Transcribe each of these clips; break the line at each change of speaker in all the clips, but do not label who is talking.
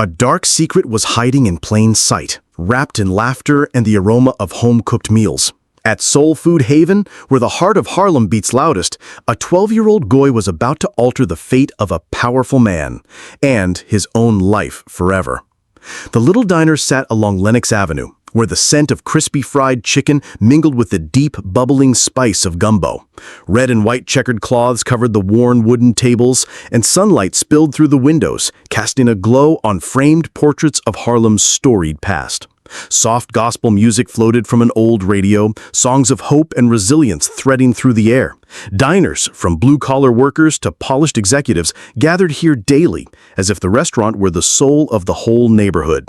A dark secret was hiding in plain sight, wrapped in laughter and the aroma of home-cooked meals. At Soul Food Haven, where the heart of Harlem beats loudest, a 12-year-old Goy was about to alter the fate of a powerful man and his own life forever. The little diner sat along Lenox Avenue, where the scent of crispy fried chicken mingled with the deep, bubbling spice of gumbo. Red and white checkered cloths covered the worn wooden tables, and sunlight spilled through the windows, casting a glow on framed portraits of Harlem's storied past. Soft gospel music floated from an old radio, songs of hope and resilience threading through the air. Diners, from blue-collar workers to polished executives, gathered here daily, as if the restaurant were the soul of the whole neighborhood.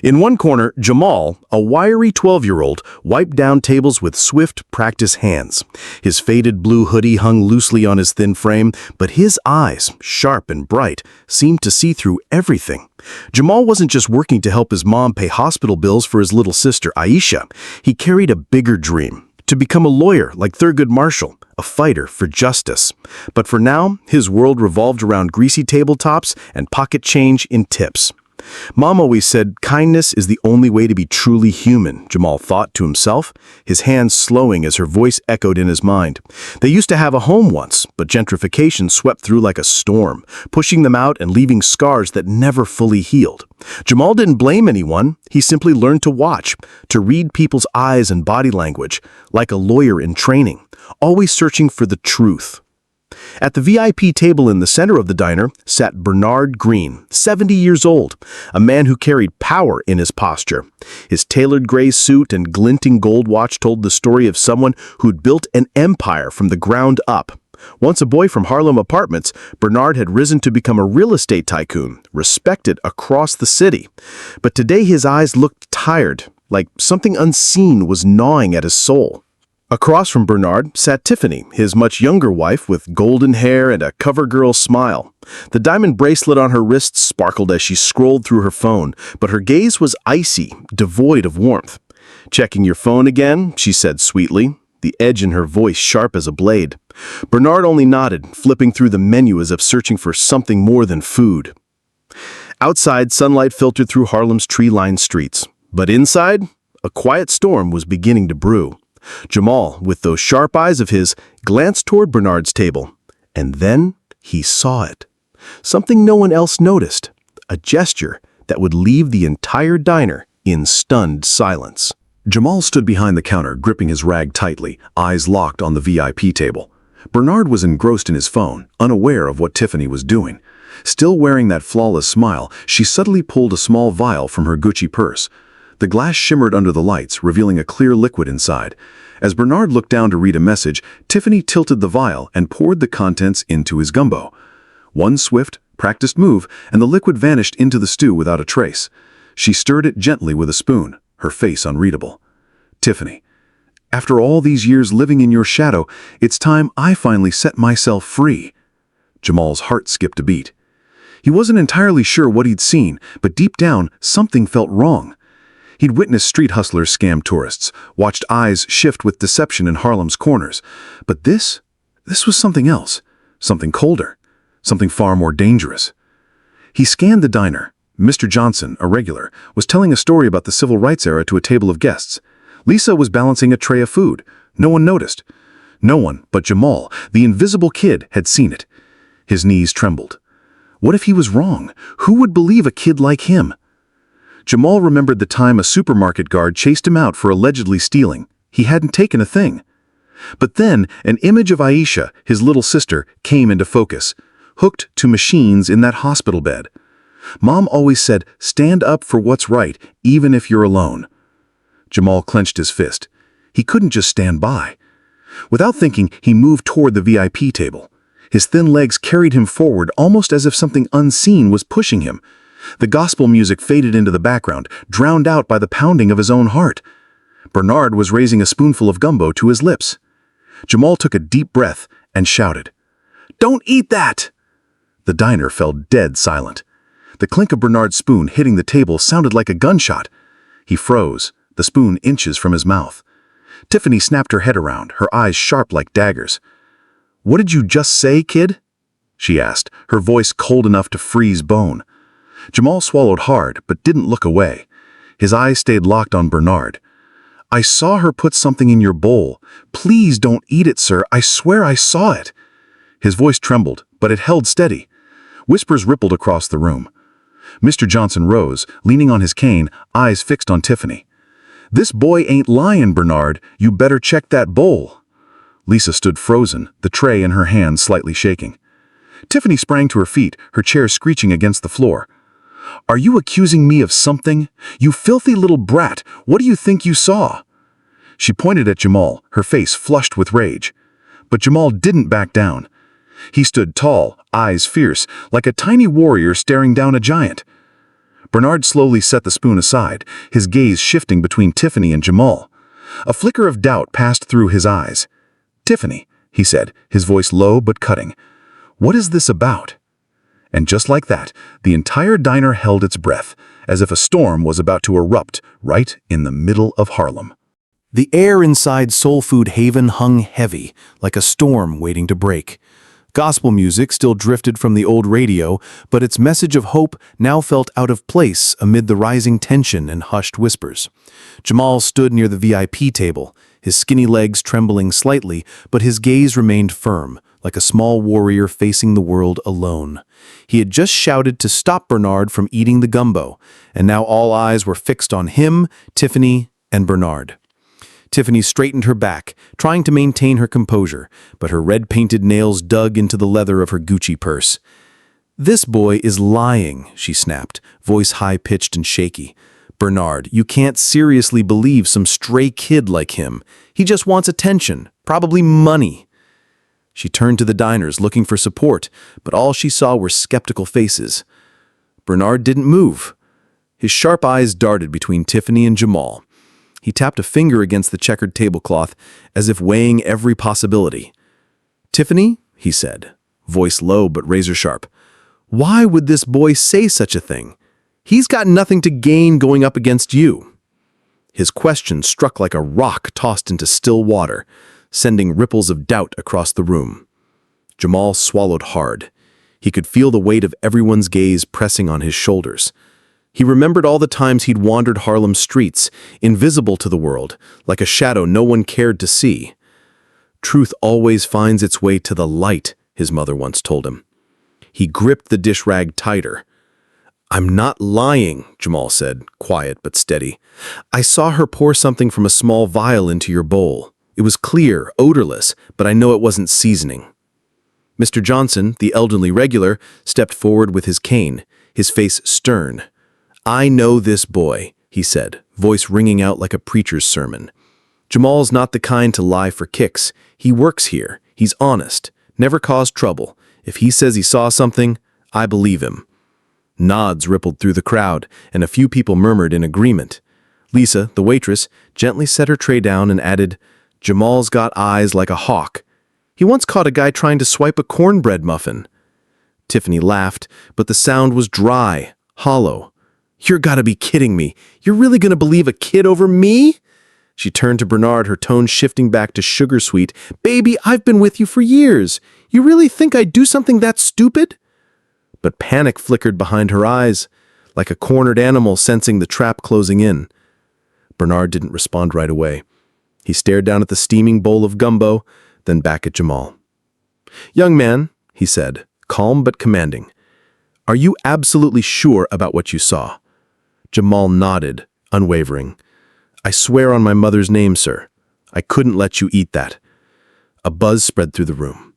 In one corner, Jamal, a wiry 12-year-old, wiped down tables with swift, practiced hands. His faded blue hoodie hung loosely on his thin frame, but his eyes, sharp and bright, seemed to see through everything. Jamal wasn't just working to help his mom pay hospital bills for his little sister, Aisha. He carried a bigger dream: to become a lawyer like Thurgood Marshall, a fighter for justice. But for now, his world revolved around greasy tabletops and pocket change in tips. Mom always said kindness is the only way to be truly human, Jamal thought to himself, his hands slowing as her voice echoed in his mind. They used to have a home once, but gentrification swept through like a storm, pushing them out and leaving scars that never fully healed. Jamal didn't blame anyone. He simply learned to watch, to read people's eyes and body language, like a lawyer in training, always searching for the truth. At the VIP table in the center of the diner sat Bernard Green, 70 years old, a man who carried power in his posture. His tailored gray suit and glinting gold watch told the story of someone who'd built an empire from the ground up. Once a boy from Harlem apartments, Bernard had risen to become a real estate tycoon, respected across the city. But today his eyes looked tired, like something unseen was gnawing at his soul. Across from Bernard sat Tiffany, his much younger wife, with golden hair and a cover-girl smile. The diamond bracelet on her wrist sparkled as she scrolled through her phone, but her gaze was icy, devoid of warmth. "Checking your phone again?" she said sweetly, the edge in her voice sharp as a blade. Bernard only nodded, flipping through the menu as if searching for something more than food. Outside, sunlight filtered through Harlem's tree-lined streets. But inside, a quiet storm was beginning to brew. Jamal, with those sharp eyes of his, glanced toward Bernard's table. And then he saw it. Something no one else noticed. A gesture that would leave the entire diner in stunned silence.
Jamal stood behind the counter, gripping his rag tightly, eyes locked on the VIP table. Bernard was engrossed in his phone, unaware of what Tiffany was doing. Still wearing that flawless smile, she suddenly pulled a small vial from her Gucci purse. The glass shimmered under the lights, revealing a clear liquid inside. As Bernard looked down to read a message, Tiffany tilted the vial and poured the contents into his gumbo. One swift, practiced move, and the liquid vanished into the stew without a trace. She stirred it gently with a spoon, her face unreadable. "Tiffany, after all these years living in your shadow, it's time I finally set myself free." Jamal's heart skipped a beat. He wasn't entirely sure what he'd seen, but deep down, something felt wrong. He'd witnessed street hustlers scam tourists, watched eyes shift with deception in Harlem's corners. But this was something else, something colder, something far more dangerous. He scanned the diner. Mr. Johnson, a regular, was telling a story about the civil rights era to a table of guests. Lisa was balancing a tray of food. No one noticed. No one but Jamal, the invisible kid, had seen it. His knees trembled. What if he was wrong? Who would believe a kid like him? Jamal remembered the time a supermarket guard chased him out for allegedly stealing. He hadn't taken a thing. But then, an image of Aisha, his little sister, came into focus, hooked to machines in that hospital bed. Mom always said, "Stand up for what's right, even if you're alone." Jamal clenched his fist. He couldn't just stand by. Without thinking, he moved toward the VIP table. His thin legs carried him forward, almost as if something unseen was pushing him. The gospel music faded into the background, drowned out by the pounding of his own heart. Bernard was raising a spoonful of gumbo to his lips. Jamal took a deep breath and shouted, "Don't eat that!" The diner fell dead silent. The clink of Bernard's spoon hitting the table sounded like a gunshot. He froze, the spoon inches from his mouth. Tiffany snapped her head around, her eyes sharp like daggers. "What did you just say, kid?" she asked, her voice cold enough to freeze bone. Jamal swallowed hard, but didn't look away. His eyes stayed locked on Bernard. "I saw her put something in your bowl. Please don't eat it, sir. I swear I saw it." His voice trembled, but it held steady. Whispers rippled across the room. Mr. Johnson rose, leaning on his cane, eyes fixed on Tiffany. "This boy ain't lying, Bernard. You better check that bowl." Lisa stood frozen, the tray in her hand slightly shaking. Tiffany sprang to her feet, her chair screeching against the floor. "Are you accusing me of something? You filthy little brat, what do you think you saw?" She pointed at Jamal, her face flushed with rage. But Jamal didn't back down. He stood tall, eyes fierce, like a tiny warrior staring down a giant. Bernard slowly set the spoon aside, his gaze shifting between Tiffany and Jamal. A flicker of doubt passed through his eyes. "Tiffany," he said, his voice low but cutting, "what is this about?" And just like that, the entire diner held its breath, as if a storm was about to erupt right in the middle of Harlem.
The air inside Soul Food Haven hung heavy, like a storm waiting to break. Gospel music still drifted from the old radio, but its message of hope now felt out of place amid the rising tension and hushed whispers. Jamal stood near the VIP table, his skinny legs trembling slightly, but his gaze remained firm, like a small warrior facing the world alone. He had just shouted to stop Bernard from eating the gumbo, and now all eyes were fixed on him, Tiffany, and Bernard. Tiffany straightened her back, trying to maintain her composure, but her red-painted nails dug into the leather of her Gucci purse. "This boy is lying," she snapped, voice high-pitched and shaky. "Bernard, you can't seriously believe some stray kid like him. He just wants attention, probably money." She turned to the diners, looking for support, but all she saw were skeptical faces. Bernard didn't move. His sharp eyes darted between Tiffany and Jamal. He tapped a finger against the checkered tablecloth, as if weighing every possibility. "Tiffany," he said, voice low but razor-sharp, "why would this boy say such a thing? He's got nothing to gain going up against you." His question struck like a rock tossed into still water, sending ripples of doubt across the room. Jamal swallowed hard. He could feel the weight of everyone's gaze pressing on his shoulders. He remembered all the times he'd wandered Harlem's streets, invisible to the world, like a shadow no one cared to see. "Truth always finds its way to the light," his mother once told him. He gripped the dish rag tighter. "I'm not lying," Jamal said, quiet but steady. "I saw her pour something from a small vial into your bowl. It was clear, odorless, but I know it wasn't seasoning." Mr. Johnson, the elderly regular, stepped forward with his cane, his face stern. "I know this boy," he said, voice ringing out like a preacher's sermon. "Jamal's not the kind to lie for kicks. He works here. He's honest. Never caused trouble. If he says he saw something, I believe him." Nods rippled through the crowd, and a few people murmured in agreement. Lisa, the waitress, gently set her tray down and added, "Jamal's got eyes like a hawk. He once caught a guy trying to swipe a cornbread muffin." Tiffany laughed, but the sound was dry, hollow. "You're gotta be kidding me. You're really gonna believe a kid over me?" She turned to Bernard, her tone shifting back to sugar sweet. "Baby, I've been with you for years. You really think I'd do something that stupid?" But panic flickered behind her eyes, like a cornered animal sensing the trap closing in. Bernard didn't respond right away. He stared down at the steaming bowl of gumbo, then back at Jamal. "Young man," he said, calm but commanding, "are you absolutely sure about what you saw?" Jamal nodded, unwavering. "I swear on my mother's name, sir. I couldn't let you eat that." A buzz spread through the room.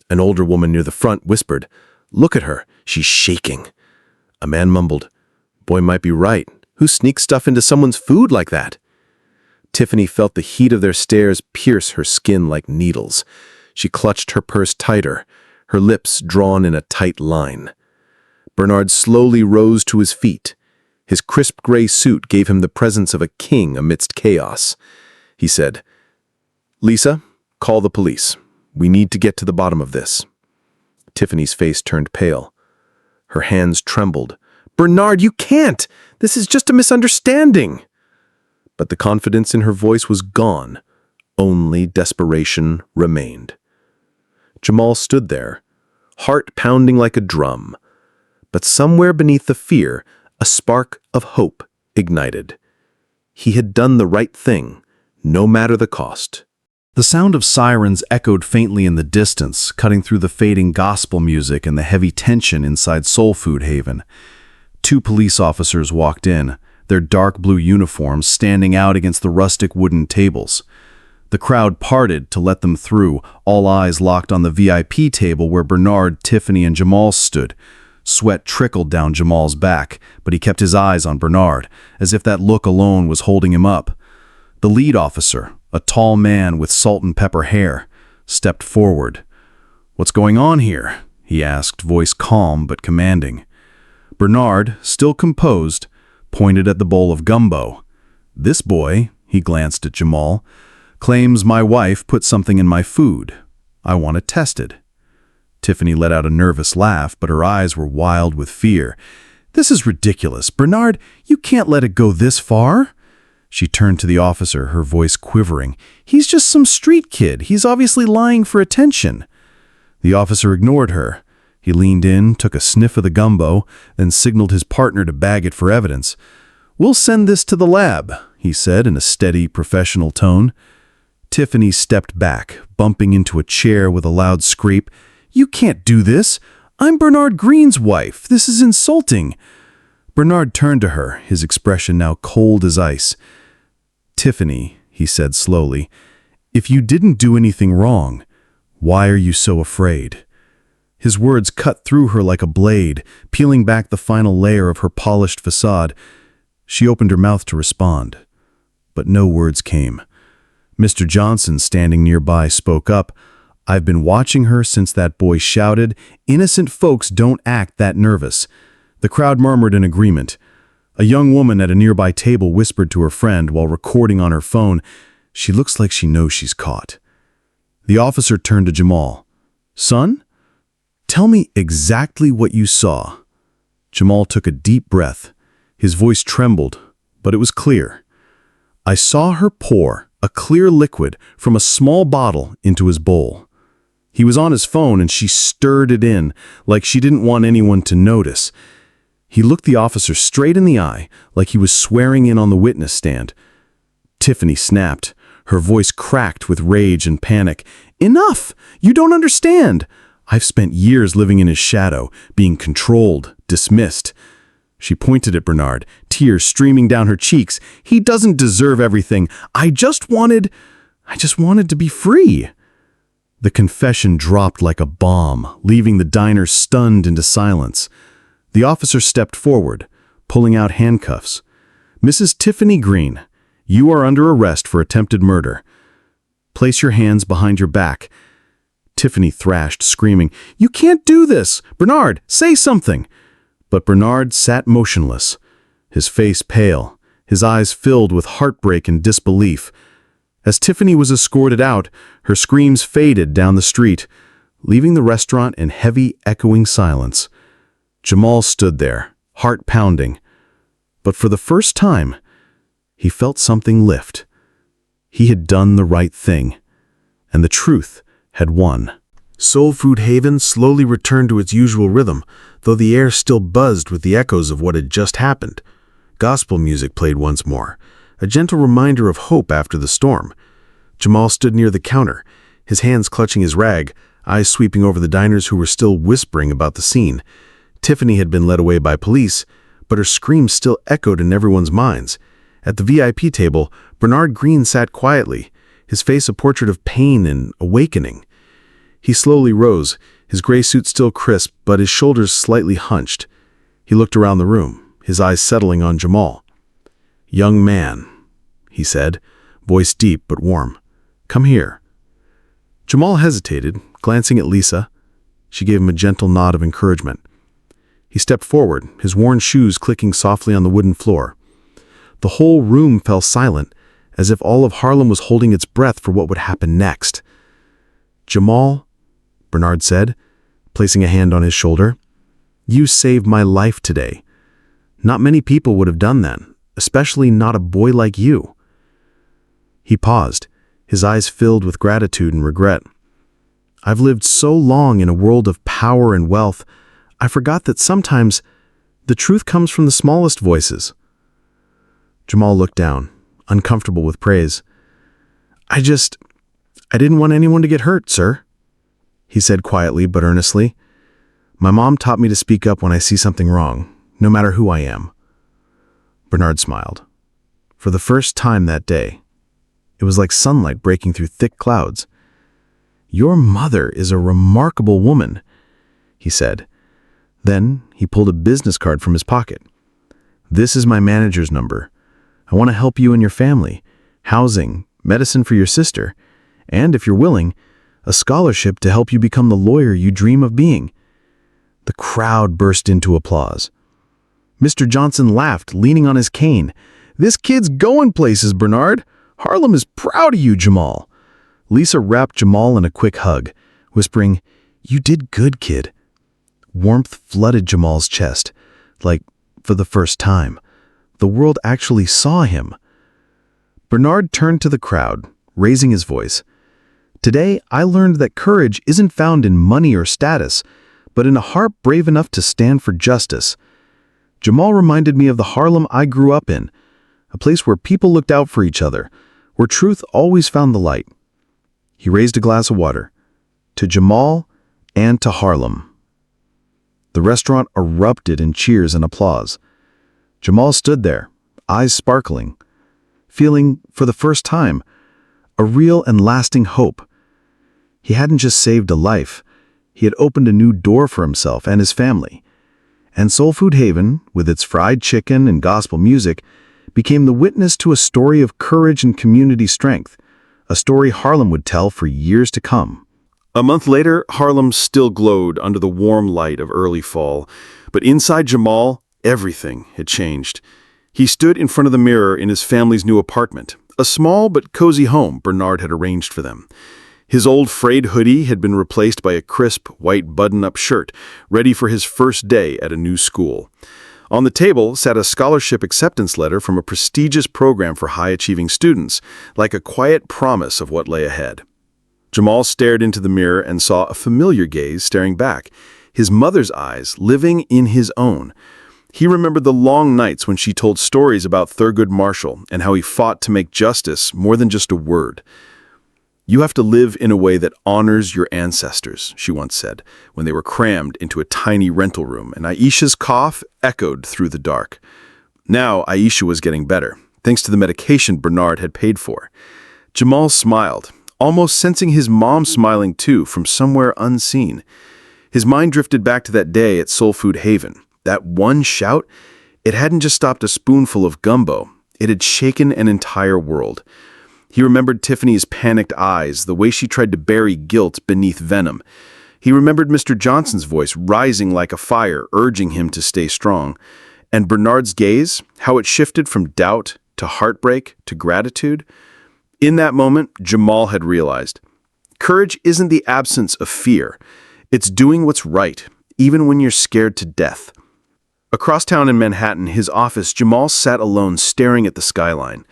An older woman near the front whispered, "Look at her. She's shaking." A man mumbled, "Boy might be right. Who sneaks stuff into someone's food like that?" Tiffany felt the heat of their stares pierce her skin like needles. She clutched her purse tighter, her lips drawn in a tight line. Bernard slowly rose to his feet. His crisp gray suit gave him the presence of a king amidst chaos. He said, "Lisa, call the police. We need to get to the bottom of this." Tiffany's face turned pale. Her hands trembled. "Bernard, you can't! This is just a misunderstanding!" But the confidence in her voice was gone. Only desperation remained. Jamal stood there, heart pounding like a drum. But somewhere beneath the fear, a spark of hope ignited. He had done the right thing, no matter the cost. The sound of sirens echoed faintly in the distance, cutting through the fading gospel music and the heavy tension inside Soul Food Haven. 2 police officers walked in, their dark blue uniforms standing out against the rustic wooden tables. The crowd parted to let them through, all eyes locked on the VIP table where Bernard, Tiffany, and Jamal stood. Sweat trickled down Jamal's back, but he kept his eyes on Bernard, as if that look alone was holding him up. The lead officer, a tall man with salt and pepper hair, stepped forward. "What's going on here?" he asked, voice calm but commanding. Bernard, still composed, pointed at the bowl of gumbo. "This boy," he glanced at Jamal, "claims my wife put something in my food. I want it tested." Tiffany let out a nervous laugh, but her eyes were wild with fear. "This is ridiculous. Bernard, you can't let it go this far." She turned to the officer, her voice quivering. "He's just some street kid. He's obviously lying for attention." The officer ignored her. He leaned in, took a sniff of the gumbo, then signaled his partner to bag it for evidence. "We'll send this to the lab," he said in a steady, professional tone. Tiffany stepped back, bumping into a chair with a loud scrape. "You can't do this. I'm Bernard Green's wife. This is insulting." Bernard turned to her, his expression now cold as ice. "Tiffany," he said slowly, "if you didn't do anything wrong, why are you so afraid?" His words cut through her like a blade, peeling back the final layer of her polished facade. She opened her mouth to respond, but no words came. Mr. Johnson, standing nearby, spoke up. "I've been watching her since that boy shouted, 'Innocent folks don't act that nervous.'" The crowd murmured in agreement. A young woman at a nearby table whispered to her friend while recording on her phone, "She looks like she knows she's caught." The officer turned to Jamal. "Son, tell me exactly what you saw." Jamal took a deep breath. His voice trembled, but it was clear. "I saw her pour a clear liquid from a small bottle into his bowl. He was on his phone and she stirred it in, like she didn't want anyone to notice." He looked the officer straight in the eye, like he was swearing in on the witness stand. Tiffany snapped. Her voice cracked with rage and panic. "Enough! You don't understand! I've spent years living in his shadow, being controlled, dismissed." She pointed at Bernard, tears streaming down her cheeks. "He doesn't deserve everything. I just wanted to be free." The confession dropped like a bomb, leaving the diner stunned into silence. The officer stepped forward, pulling out handcuffs. "Mrs. Tiffany Green, you are under arrest for attempted murder. Place your hands behind your back." Tiffany thrashed, screaming, "You can't do this! Bernard, say something!" But Bernard sat motionless, his face pale, his eyes filled with heartbreak and disbelief. As Tiffany was escorted out, her screams faded down the street, leaving the restaurant in heavy, echoing silence. Jamal stood there, heart pounding. But for the first time, he felt something lift. He had done the right thing, and the truth had won. Soul Food Haven slowly returned to its usual rhythm, though the air still buzzed with the echoes of what had just happened. Gospel music played once more, a gentle reminder of hope after the storm. Jamal stood near the counter, his hands clutching his rag, eyes sweeping over the diners who were still whispering about the scene. Tiffany had been led away by police, but her screams still echoed in everyone's minds. At the VIP table, Bernard Green sat quietly, his face a portrait of pain and awakening. He slowly rose, his gray suit still crisp, but his shoulders slightly hunched. He looked around the room, his eyes settling on Jamal. "Young man," he said, voice deep but warm. "Come here." Jamal hesitated, glancing at Lisa. She gave him a gentle nod of encouragement. He stepped forward, his worn shoes clicking softly on the wooden floor. The whole room fell silent, as if all of Harlem was holding its breath for what would happen next. "Jamal," Bernard said, placing a hand on his shoulder, "you saved my life today. Not many people would have done that, especially not a boy like you." He paused, his eyes filled with gratitude and regret. "I've lived so long in a world of power and wealth, I forgot that sometimes the truth comes from the smallest voices. Jamal looked down, uncomfortable with praise. I didn't want anyone to get hurt, sir," he said quietly but earnestly. "My mom taught me to speak up when I see something wrong, no matter who I am." Bernard smiled. For the first time that day, it was like sunlight breaking through thick clouds. "Your mother is a remarkable woman," he said. Then he pulled a business card from his pocket. "This is my manager's number. I want to help you and your family. Housing, medicine for your sister, and, if you're willing, a scholarship to help you become the lawyer you dream of being." The crowd burst into applause. Mr. Johnson laughed, leaning on his cane. "This kid's going places, Bernard. Harlem is proud of you, Jamal." Lisa wrapped Jamal in a quick hug, whispering, "You did good, kid." Warmth flooded Jamal's chest, like, for the first time, the world actually saw him. Bernard turned to the crowd, raising his voice. "Today, I learned that courage isn't found in money or status, but in a heart brave enough to stand for justice. Jamal reminded me of the Harlem I grew up in, a place where people looked out for each other, where truth always found the light." He raised a glass of water. To Jamal and to Harlem. The restaurant erupted in cheers and applause. Jamal stood there, eyes sparkling, feeling, for the first time, a real and lasting hope. He hadn't just saved a life, he had opened a new door for himself and his family. And Soul Food Haven, with its fried chicken and gospel music, became the witness to a story of courage and community strength, a story Harlem would tell for years to come. A month later, Harlem still glowed under the warm light of early fall, but inside Jamal, everything had changed. He stood in front of the mirror in his family's new apartment, a small but cozy home Bernard had arranged for them. His old frayed hoodie had been replaced by a crisp, white button-up shirt, ready for his first day at a new school. On the table sat a scholarship acceptance letter from a prestigious program for high-achieving students, like a quiet promise of what lay ahead. Jamal stared into the mirror and saw a familiar gaze staring back, his mother's eyes living in his own. He remembered the long nights when she told stories about Thurgood Marshall and how he fought to make justice more than just a word. "You have to live in a way that honors your ancestors," she once said, when they were crammed into a tiny rental room, and Aisha's cough echoed through the dark. Now Aisha was getting better, thanks to the medication Bernard had paid for. Jamal smiled, almost sensing his mom smiling too from somewhere unseen. His mind drifted back to that day at Soul Food Haven. That one shout, it hadn't just stopped a spoonful of gumbo, it had shaken an entire world. He remembered Tiffany's panicked eyes, the way she tried to bury guilt beneath venom. He remembered Mr. Johnson's voice rising like a fire, urging him to stay strong. And Bernard's gaze, how it shifted from doubt to heartbreak to gratitude. In that moment, Jamal had realized, courage isn't the absence of fear. It's doing what's right, even when you're scared to death. Across town in Manhattan, his office, Jamal sat alone staring at the skyline.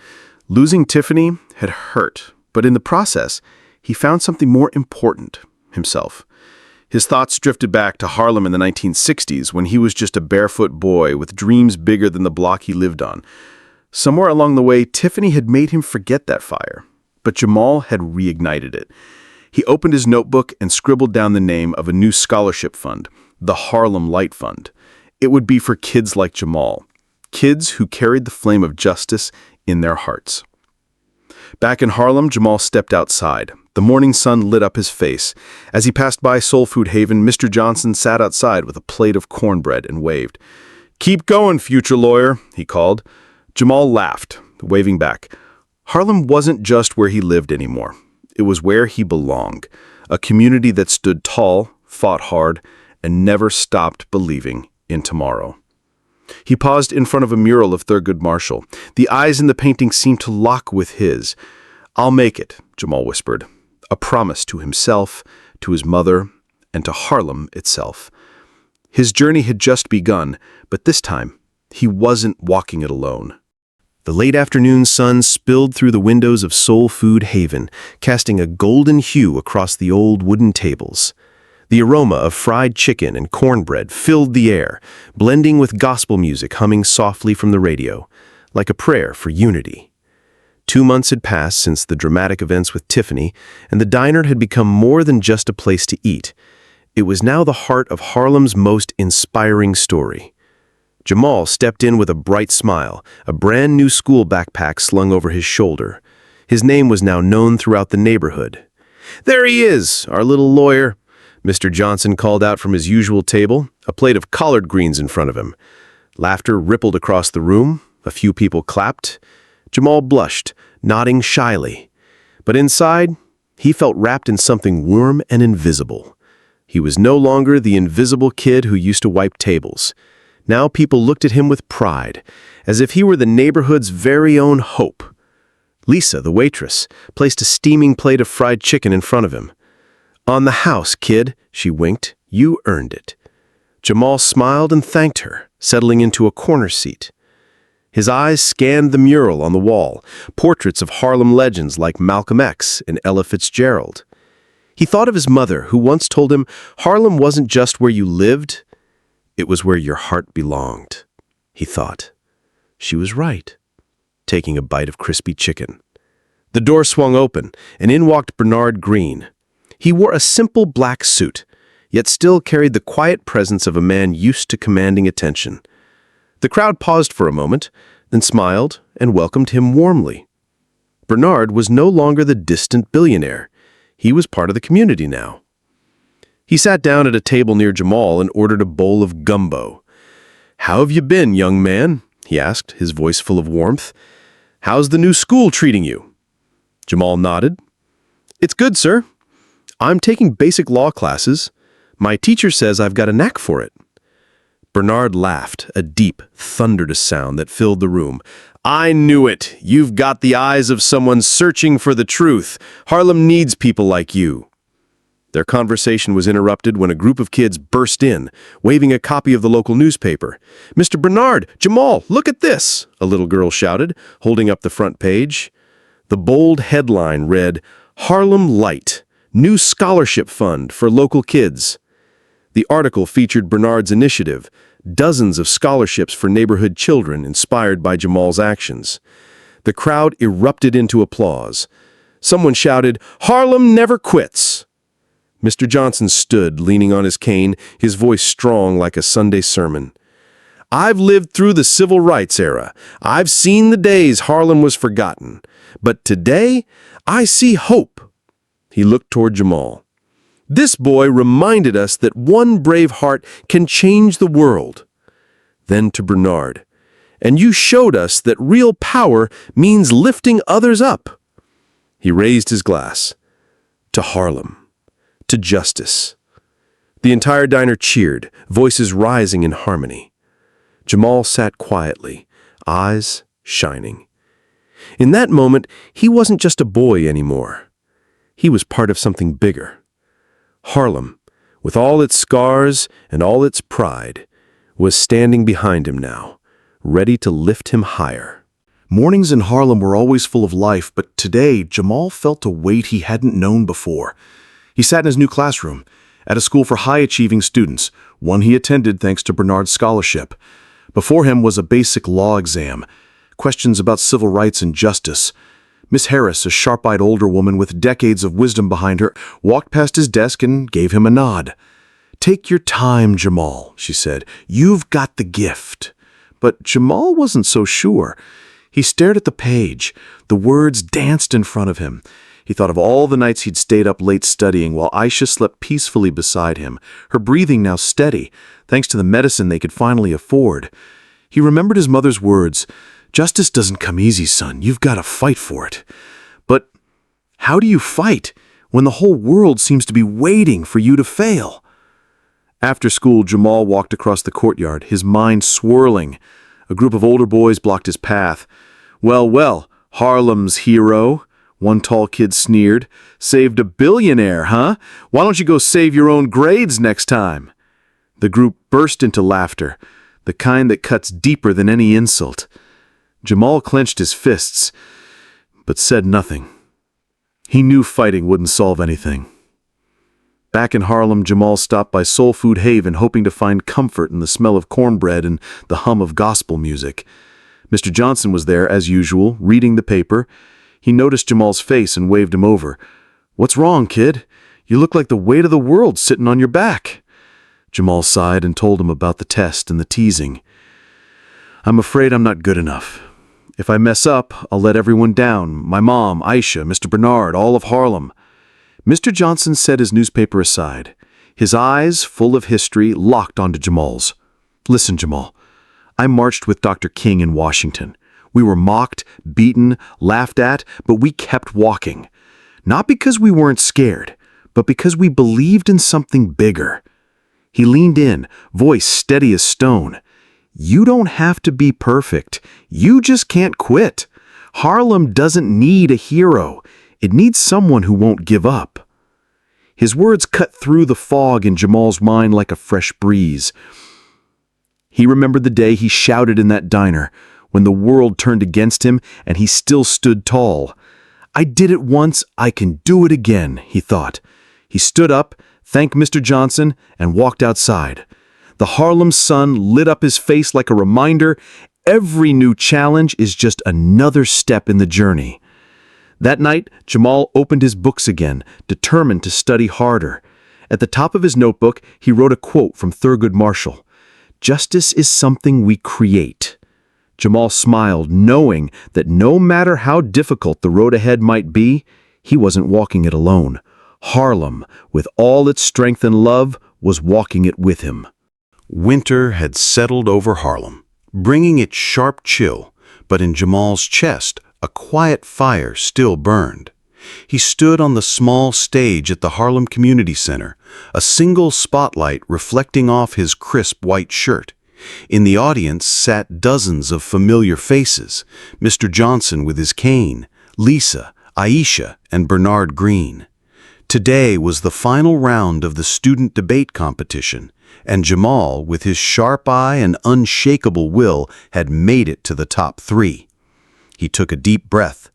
Losing Tiffany had hurt, but in the process, he found something more important, himself. His thoughts drifted back to Harlem in the 1960s when he was just a barefoot boy with dreams bigger than the block he lived on. Somewhere along the way, Tiffany had made him forget that fire, but Jamal had reignited it. He opened his notebook and scribbled down the name of a new scholarship fund, the Harlem Light Fund. It would be for kids like Jamal, kids who carried the flame of justice in their hearts. Back in Harlem, Jamal stepped outside. The morning sun lit up his face. As he passed by Soul Food Haven, Mr. Johnson sat outside with a plate of cornbread and waved. "Keep going, future lawyer," he called. Jamal laughed, waving back. Harlem wasn't just where he lived anymore. It was where he belonged, a community that stood tall, fought hard, and never stopped believing in tomorrow. He paused in front of a mural of Thurgood Marshall. The eyes in the painting seemed to lock with his. "I'll make it," Jamal whispered, a promise to himself, to his mother, and to Harlem itself. His journey had just begun, but this time, he wasn't walking it alone. The late afternoon sun spilled through the windows of Soul Food Haven, casting a golden hue across the old wooden tables.
The aroma of fried chicken and cornbread filled the air, blending with gospel music humming softly from the radio, like a prayer for unity. 2 months had passed since the dramatic events with Tiffany, and the diner had become more than just a place to eat. It was now the heart of Harlem's most inspiring story. Jamal stepped in with a bright smile, a brand new school backpack slung over his shoulder. His name was now known throughout the neighborhood. "There he is, our little lawyer," Mr. Johnson called out from his usual table, a plate of collard greens in front of him. Laughter rippled across the room. A few people clapped. Jamal blushed, nodding shyly. But inside, he felt wrapped in something warm and invisible. He was no longer the invisible kid who used to wipe tables. Now people looked at him with pride, as if he were the neighborhood's very own hope. Lisa, the waitress, placed a steaming plate of fried chicken in front of him. "On the house, kid," she winked. "You earned it." Jamal smiled and thanked her, settling into a corner seat. His eyes scanned the mural on the wall, portraits of Harlem legends like Malcolm X and Ella Fitzgerald. He thought of his mother, who once told him, "Harlem wasn't just where you lived, it was where your heart belonged." He thought. She was right. Taking a bite of crispy chicken. The door swung open, and in walked Bernard Green. He wore a simple black suit, yet still carried the quiet presence of a man used to commanding attention. The crowd paused for a moment, then smiled and welcomed him warmly. Bernard was no longer the distant billionaire. He was part of the community now. He sat down at a table near Jamal and ordered a bowl of gumbo. "How have you been, young man?" he asked, his voice full of warmth. "How's the new school treating you?" Jamal nodded. "It's good, sir. I'm taking basic law classes. My teacher says I've got a knack for it." Bernard laughed, a deep, thunderous sound that filled the room. "I knew it! You've got the eyes of someone searching for the truth. Harlem needs people like you." Their conversation was interrupted when a group of kids burst in, waving a copy of the local newspaper. "Mr. Bernard! Jamal, look at this!" a little girl shouted, holding up the front page. The bold headline read, "Harlem Light, New Scholarship Fund for Local Kids." The article featured Bernard's initiative, dozens of scholarships for neighborhood children inspired by Jamal's actions. The crowd erupted into applause. Someone shouted, "Harlem never quits!" Mr. Johnson stood, leaning on his cane, his voice strong like a Sunday sermon. "I've lived through the civil rights era. I've seen the days Harlem was forgotten. But today, I see hope." He looked toward Jamal. "This boy reminded us that one brave heart can change the world." Then to Bernard, "And you showed us that real power means lifting others up." He raised his glass. "To Harlem. To justice." The entire diner cheered, voices rising in harmony. Jamal sat quietly, eyes shining. In that moment, he wasn't just a boy anymore. He was part of something bigger. Harlem, with all its scars and all its pride, was standing behind him now, ready to lift him higher.
Mornings in Harlem were always full of life, but today Jamal felt a weight he hadn't known before. He sat in his new classroom, at a school for high-achieving students, one he attended thanks to Bernard's scholarship. Before him was a basic law exam, questions about civil rights and justice. Miss Harris, a sharp-eyed older woman with decades of wisdom behind her, walked past his desk and gave him a nod. "Take your time, Jamal," she said. "You've got the gift." But Jamal wasn't so sure. He stared at the page. The words danced in front of him. He thought of all the nights he'd stayed up late studying while Aisha slept peacefully beside him, her breathing now steady, thanks to the medicine they could finally afford. He remembered his mother's words, "Justice doesn't come easy, son. You've got to fight for it." But how do you fight when the whole world seems to be waiting for you to fail? After school, Jamal walked across the courtyard, his mind swirling. A group of older boys blocked his path. "Well, well, Harlem's hero," one tall kid sneered. "Saved a billionaire, huh? Why don't you go save your own grades next time?" The group burst into laughter, the kind that cuts deeper than any insult. Jamal clenched his fists, but said nothing. He knew fighting wouldn't solve anything. Back in Harlem, Jamal stopped by Soul Food Haven hoping to find comfort in the smell of cornbread and the hum of gospel music. Mr. Johnson was there, as usual, reading the paper. He noticed Jamal's face and waved him over. "What's wrong, kid? You look like the weight of the world sitting on your back." Jamal sighed and told him about the test and the teasing. "I'm afraid I'm not good enough. If I mess up, I'll let everyone down. My mom, Aisha, Mr. Bernard, all of Harlem." Mr. Johnson set his newspaper aside. His eyes, full of history, locked onto Jamal's. "Listen, Jamal, I marched with Dr. King in Washington. We were mocked, beaten, laughed at, but we kept walking. Not because we weren't scared, but because we believed in something bigger." He leaned in, voice steady as stone. "You don't have to be perfect. You just can't quit. Harlem doesn't need a hero. It needs someone who won't give up." His words cut through the fog in Jamal's mind like a fresh breeze. He remembered the day he shouted in that diner, when the world turned against him and he still stood tall. "I did it once, I can do it again," he thought. He stood up, thanked Mr. Johnson, and walked outside. The Harlem sun lit up his face like a reminder, every new challenge is just another step in the journey. That night, Jamal opened his books again, determined to study harder. At the top of his notebook, he wrote a quote from Thurgood Marshall. "Justice is something we create." Jamal smiled, knowing that no matter how difficult the road ahead might be, he wasn't walking it alone. Harlem, with all its strength and love, was walking it with him.
Winter had settled over Harlem, bringing its sharp chill, but in Jamal's chest, a quiet fire still burned. He stood on the small stage at the Harlem Community Center, a single spotlight reflecting off his crisp white shirt. In the audience sat dozens of familiar faces, Mr. Johnson with his cane, Lisa, Aisha, and Bernard Green. Today was the final round of the student debate competition, and Jamal, with his sharp eye and unshakable will, had made it to the top 3. He took a deep breath.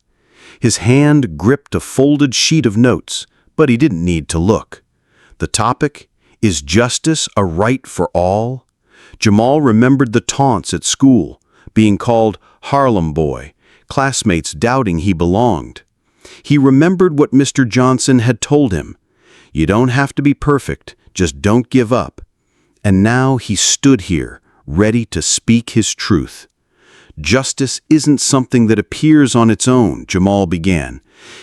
His hand gripped a folded sheet of notes, but he didn't need to look. The topic, "Is justice a right for all?" Jamal remembered the taunts at school, being called Harlem boy, classmates doubting he belonged. He remembered what Mr. Johnson had told him. "You don't have to be perfect, just don't give up." And now he stood here, ready to speak his truth. "Justice isn't something that appears on its own," Jamal began,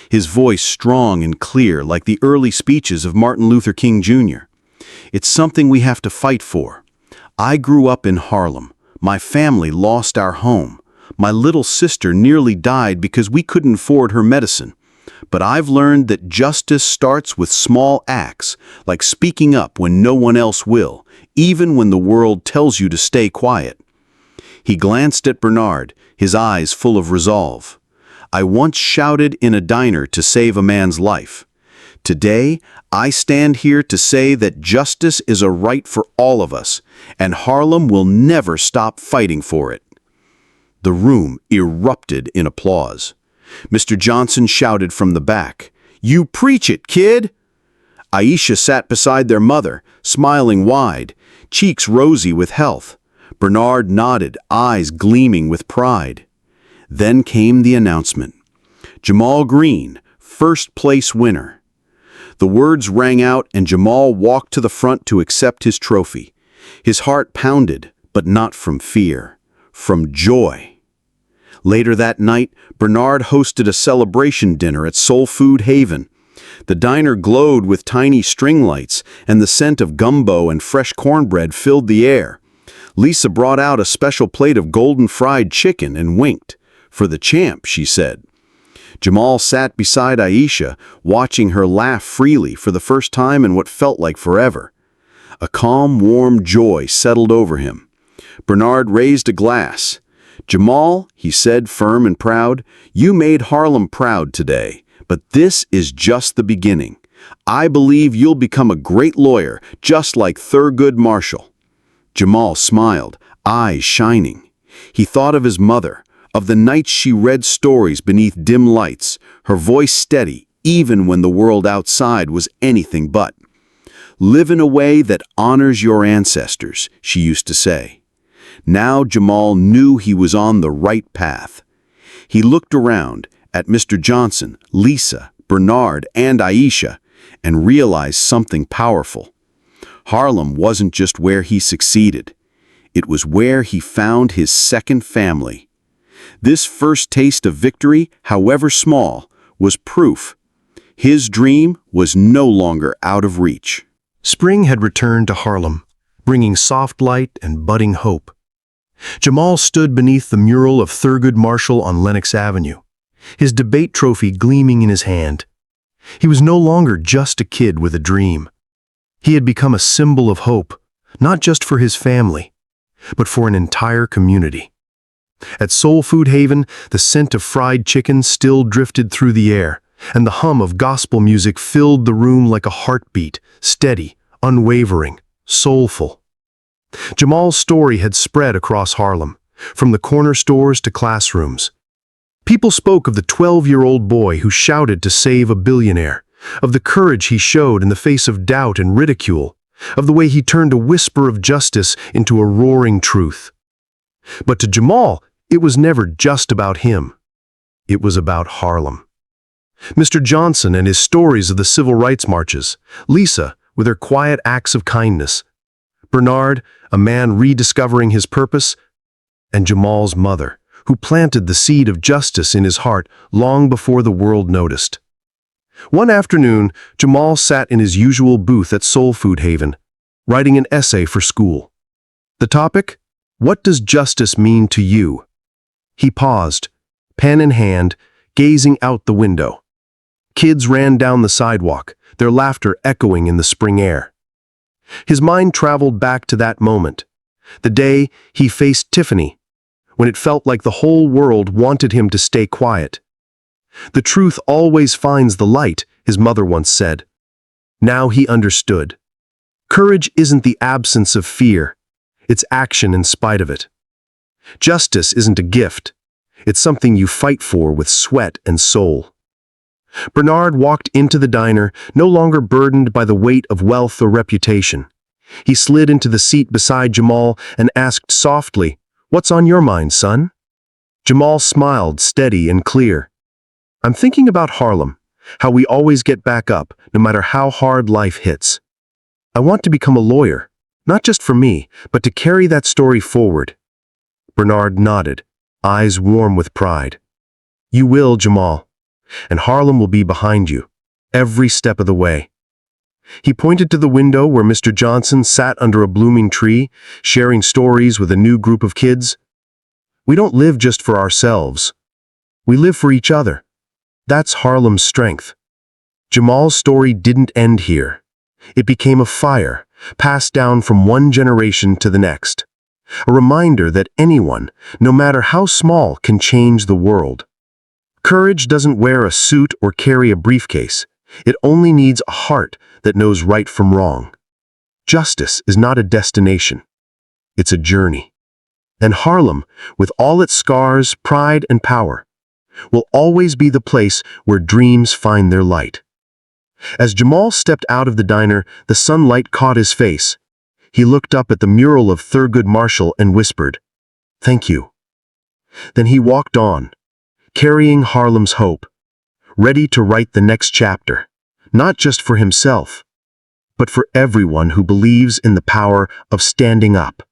his voice strong and clear like the early speeches of Martin Luther King Jr. "It's something we have to fight for. I grew up in Harlem. My family lost our home. My little sister nearly died because we couldn't afford her medicine. But I've learned that justice starts with small acts, like speaking up when no one else will, even when the world tells you to stay quiet." He glanced at Bernard, his eyes full of resolve. "I once shouted in a diner to save a man's life. Today, I stand here to say that justice is a right for all of us, and Harlem will never stop fighting for it." The room erupted in applause. Mr. Johnson shouted from the back, "You preach it, kid!" Aisha sat beside their mother, smiling wide, cheeks rosy with health. Bernard nodded, eyes gleaming with pride. Then came the announcement. Jamal Green, first place winner. The words rang out and Jamal walked to the front to accept his trophy. His heart pounded, but not from fear, from joy. Later that night, Bernard hosted a celebration dinner at Soul Food Haven. The diner glowed with tiny string lights, and the scent of gumbo and fresh cornbread filled the air. Lisa brought out a special plate of golden fried chicken and winked. "For the champ," she said. Jamal sat beside Aisha, watching her laugh freely for the first time in what felt like forever. A calm, warm joy settled over him. Bernard raised a glass. "Jamal," he said, firm and proud, "you made Harlem proud today, but this is just the beginning. I believe you'll become a great lawyer, just like Thurgood Marshall." Jamal smiled, eyes shining. He thought of his mother, of the nights she read stories beneath dim lights, her voice steady, even when the world outside was anything but.
Live in a way that honors your ancestors, she used to say. Now Jamal knew he was on the right path. He looked around at Mr. Johnson, Lisa, Bernard, and Aisha, and realized something powerful. Harlem wasn't just where he succeeded. It was where he found his second family. This first taste of victory, however small, was proof. His dream was no longer out of reach.
Spring had returned to Harlem, bringing soft light and budding hope. Jamal stood beneath the mural of Thurgood Marshall on Lenox Avenue, his debate trophy gleaming in his hand. He was no longer just a kid with a dream. He had become a symbol of hope, not just for his family, but for an entire community. At Soul Food Haven, the scent of fried chicken still drifted through the air, and the hum of gospel music filled the room like a heartbeat, steady, unwavering, soulful. Jamal's story had spread across Harlem, from the corner stores to classrooms. People spoke of the 12-year-old boy who shouted to save a billionaire, of the courage he showed in the face of doubt and ridicule, of the way he turned a whisper of justice into a roaring truth. But to Jamal, it was never just about him. It was about Harlem. Mr. Johnson and his stories of the civil rights marches, Lisa with her quiet acts of kindness, Bernard, a man rediscovering his purpose, and Jamal's mother, who planted the seed of justice in his heart long before the world noticed. One afternoon, Jamal sat in his usual booth at Soul Food Haven, writing an essay for school. The topic? What does justice mean to you? He paused, pen in hand, gazing out the window. Kids ran down the sidewalk, their laughter echoing in the spring air. His mind traveled back to that moment, the day he faced Tiffany, when it felt like the whole world wanted him to stay quiet. The truth always finds the light, his mother once said. Now he understood. Courage isn't the absence of fear, it's action in spite of it. Justice isn't a gift, it's something you fight for with sweat and soul. Bernard walked into the diner, no longer burdened by the weight of wealth or reputation. He slid into the seat beside Jamal and asked softly, "What's on your mind, son?" Jamal smiled, steady and clear. "I'm thinking about Harlem, how we always get back up, no matter how hard life hits. I want to become a lawyer, not just for me, but to carry that story forward." Bernard nodded, eyes warm with pride. "You will, Jamal, and Harlem will be behind you, every step of the way." He pointed to the window where Mr. Johnson sat under a blooming tree, sharing stories with a new group of kids. "We don't live just for ourselves. We live for each other. That's Harlem's strength." Jamal's story didn't end here. It became a fire, passed down from one generation to the next. A reminder that anyone, no matter how small, can change the world. Courage doesn't wear a suit or carry a briefcase. It only needs a heart that knows right from wrong. Justice is not a destination. It's a journey. And Harlem, with all its scars, pride, and power, will always be the place where dreams find their light. As Jamal stepped out of the diner, the sunlight caught his face. He looked up at the mural of Thurgood Marshall and whispered, "Thank you." Then he walked on, carrying Harlem's hope, ready to write the next chapter, not just for himself, but for everyone who believes in the power of standing up.